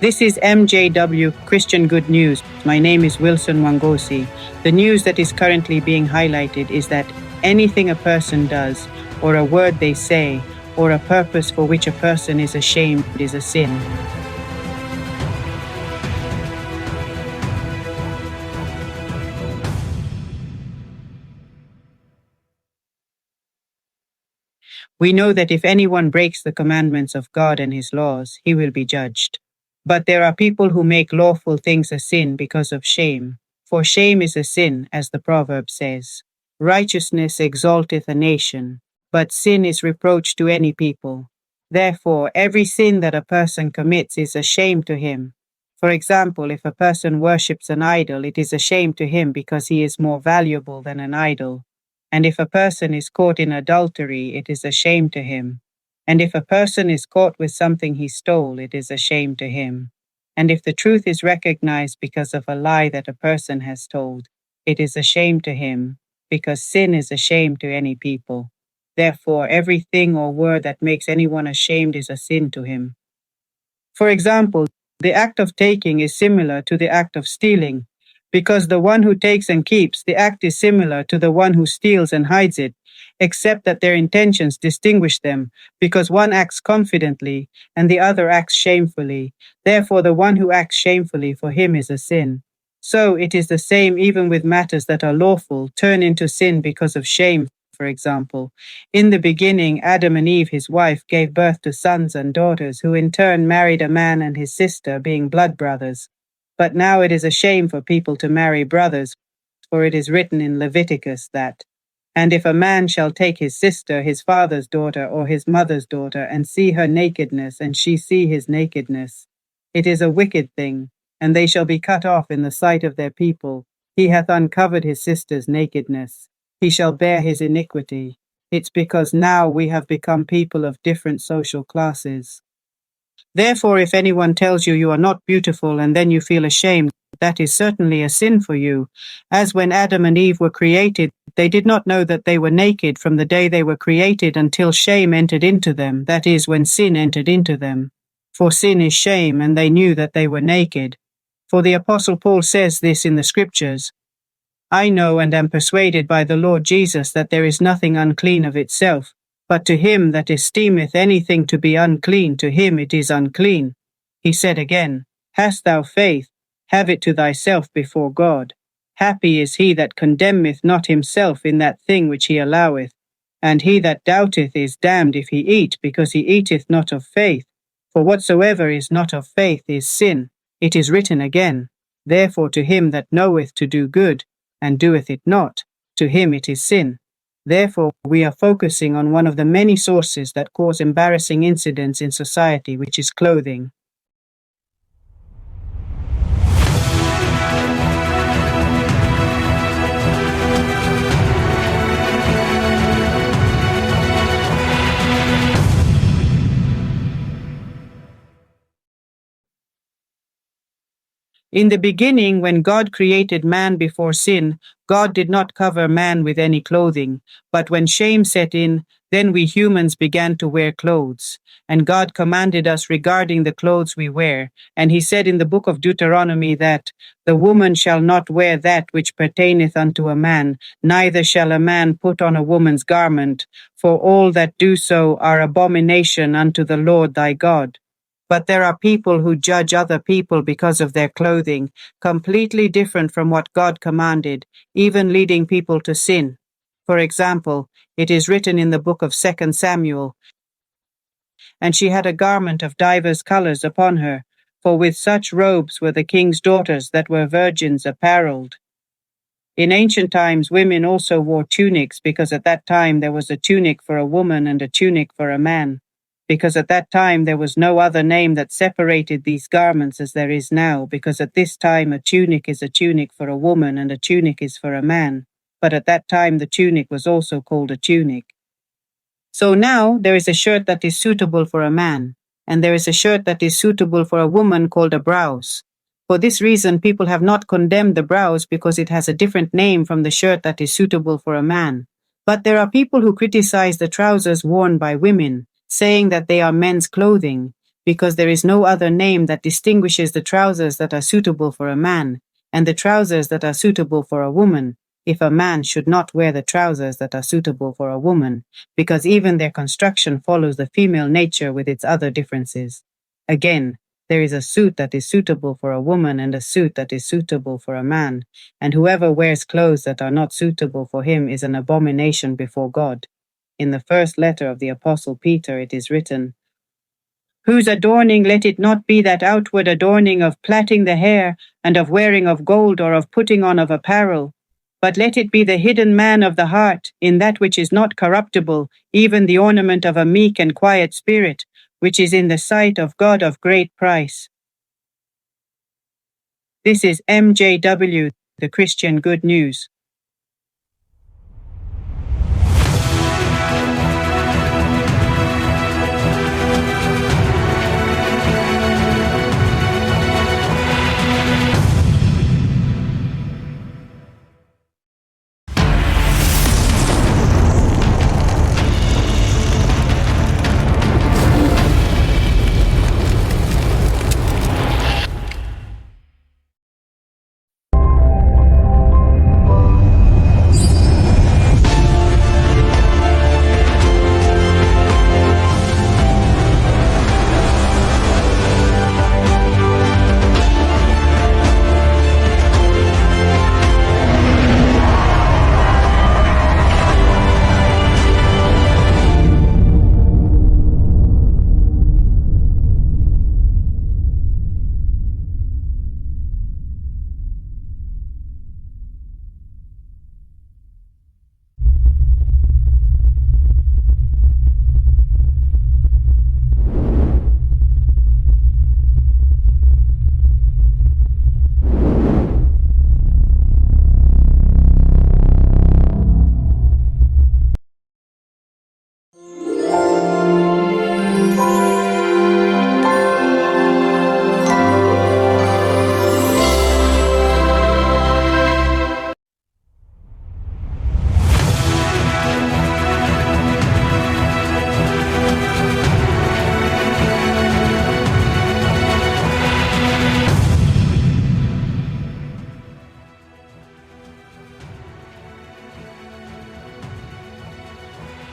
This is MJW Christian Good News. My name is Wilson Wangosi. The news that is currently being highlighted is that anything a person does, or a word they say, or a purpose for which a person is ashamed is a sin. We know that if anyone breaks the commandments of God and his laws, he will be judged. But there are people who make lawful things a sin because of shame. For shame is a sin, as the proverb says. Righteousness exalteth a nation, but sin is reproach to any people. Therefore, every sin that a person commits is a shame to him. For example, if a person worships an idol, it is a shame to him because he is more valuable than an idol. And if a person is caught in adultery, it is a shame to him. And if a person is caught with something he stole, it is a shame to him. And if the truth is recognized because of a lie that a person has told, it is a shame to him, because sin is a shame to any people. Therefore, everything or word that makes anyone ashamed is a sin to him. For example, the act of taking is similar to the act of stealing. Because the one who takes and keeps, the act is similar to the one who steals and hides it, except that their intentions distinguish them, because one acts confidently and the other acts shamefully. Therefore, the one who acts shamefully, for him is a sin. So it is the same even with matters that are lawful, turn into sin because of shame. For example, in the beginning, Adam and Eve, his wife, gave birth to sons and daughters, who in turn married a man and his sister, being blood brothers. But now it is a shame for people to marry brothers, for it is written in Leviticus that, "And if a man shall take his sister, his father's daughter, or his mother's daughter, and see her nakedness, and she see his nakedness, it is a wicked thing, and they shall be cut off in the sight of their people. He hath uncovered his sister's nakedness. He shall bear his iniquity." It's because now we have become people of different social classes. Therefore, if anyone tells you you are not beautiful and then you feel ashamed, that is certainly a sin for you. As when Adam and Eve were created, they did not know that they were naked from the day they were created until shame entered into them, that is, when sin entered into them. For sin is shame, and they knew that they were naked. For the Apostle Paul says this in the Scriptures, "I know and am persuaded by the Lord Jesus that there is nothing unclean of itself, but to him that esteemeth anything to be unclean, to him it is unclean." He said again, "Hast thou faith? Have it to thyself before God. Happy is he that condemneth not himself in that thing which he alloweth. And he that doubteth is damned if he eat, because he eateth not of faith. For whatsoever is not of faith is sin. It is written again, Therefore to him that knoweth to do good, and doeth it not, to him it is sin." Therefore, we are focusing on one of the many sources that cause embarrassing incidents in society, which is clothing. In the beginning, when God created man before sin, God did not cover man with any clothing. But when shame set in, then we humans began to wear clothes. And God commanded us regarding the clothes we wear. And he said in the book of Deuteronomy that, "The woman shall not wear that which pertaineth unto a man, neither shall a man put on a woman's garment, for all that do so are abomination unto the Lord thy God." But there are people who judge other people because of their clothing, completely different from what God commanded, even leading people to sin. For example, it is written in the book of 2 Samuel, "And she had a garment of divers colors upon her, for with such robes were the king's daughters that were virgins apparelled." In ancient times, women also wore tunics, because at that time there was a tunic for a woman and a tunic for a man. Because at that time there was no other name that separated these garments as there is now, because at this time a tunic is a tunic for a woman and a tunic is for a man. But at that time the tunic was also called a tunic. So now there is a shirt that is suitable for a man, and there is a shirt that is suitable for a woman called a blouse. For this reason, people have not condemned the blouse because it has a different name from the shirt that is suitable for a man. But there are people who criticize the trousers worn by women, saying that they are men's clothing. because there is no other name that distinguishes the trousers that are suitable for a man, and the trousers that are suitable for a woman, if a man should not wear the trousers that are suitable for a woman, because even their construction follows the female nature with its other differences. Again, there is a suit that is suitable for a woman and a suit that is suitable for a man, and whoever wears clothes that are not suitable for him is an abomination before God. In the first letter of the Apostle Peter it is written, "Whose adorning let it not be that outward adorning of plaiting the hair, and of wearing of gold, or of putting on of apparel, but let it be the hidden man of the heart, in that which is not corruptible, even the ornament of a meek and quiet spirit, which is in the sight of God of great price." This is MJW, the Christian Good News.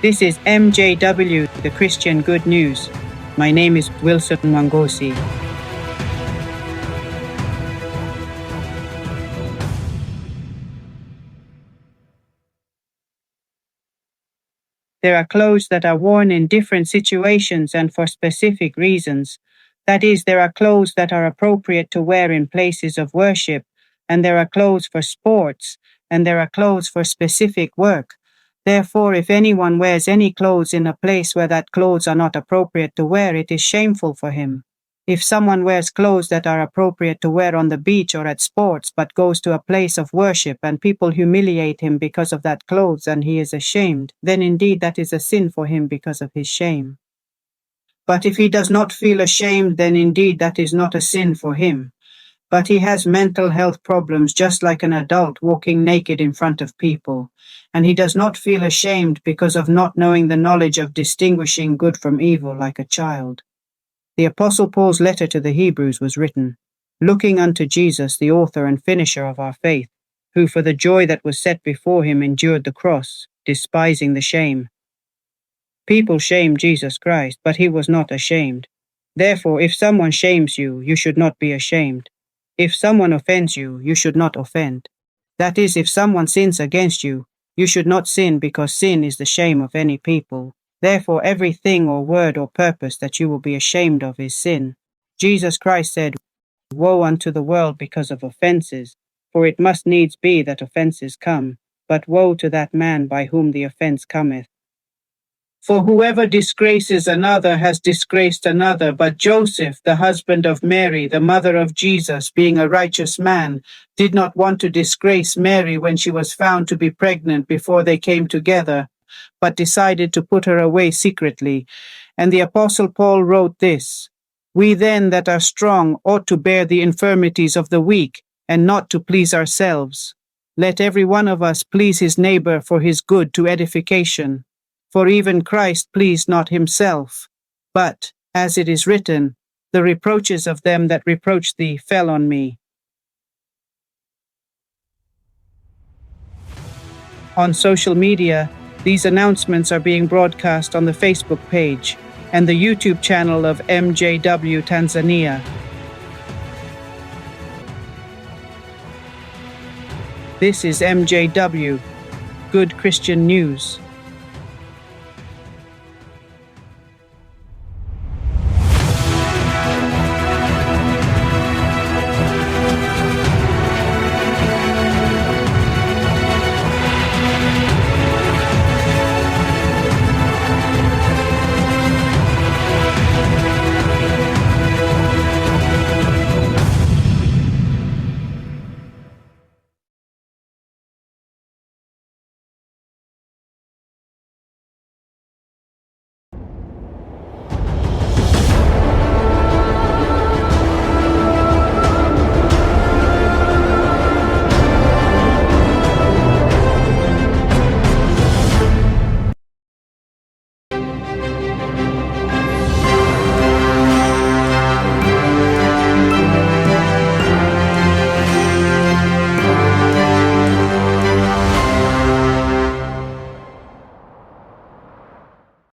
This is MJW, the Christian Good News. My name is Wilson Wangosi. There are clothes that are worn in different situations and for specific reasons. That is, there are clothes that are appropriate to wear in places of worship, and there are clothes for sports, and there are clothes for specific work. Therefore, if anyone wears any clothes in a place where that clothes are not appropriate to wear, it is shameful for him. If someone wears clothes that are appropriate to wear on the beach or at sports, but goes to a place of worship and people humiliate him because of that clothes and he is ashamed, then indeed that is a sin for him because of his shame. But if he does not feel ashamed, then indeed that is not a sin for him. But he has mental health problems just like an adult walking naked in front of people, and he does not feel ashamed because of not knowing the knowledge of distinguishing good from evil like a child. The Apostle Paul's letter to the Hebrews was written, "Looking unto Jesus, the author and finisher of our faith, who for the joy that was set before him endured the cross, despising the shame." People shame Jesus Christ, but he was not ashamed. Therefore, if someone shames you, you should not be ashamed. If someone offends you, you should not offend. That is, if someone sins against you, you should not sin, because sin is the shame of any people. Therefore, every thing or word or purpose that you will be ashamed of is sin. Jesus Christ said, "Woe unto the world because of offenses, for it must needs be that offenses come, but woe to that man by whom the offense cometh. For whoever disgraces another has disgraced another, but Joseph, the husband of Mary, the mother of Jesus, being a righteous man, did not want to disgrace Mary when she was found to be pregnant before they came together, but decided to put her away secretly." And the Apostle Paul wrote this, "We then that are strong ought to bear the infirmities of the weak, and not to please ourselves. Let every one of us please his neighbor for his good to edification. For even Christ pleased not himself, but, as it is written, The reproaches of them that reproached thee fell on me. On social media, these announcements are being broadcast on the Facebook page and the YouTube channel of MJW Tanzania. This is MJW, Good Christian News.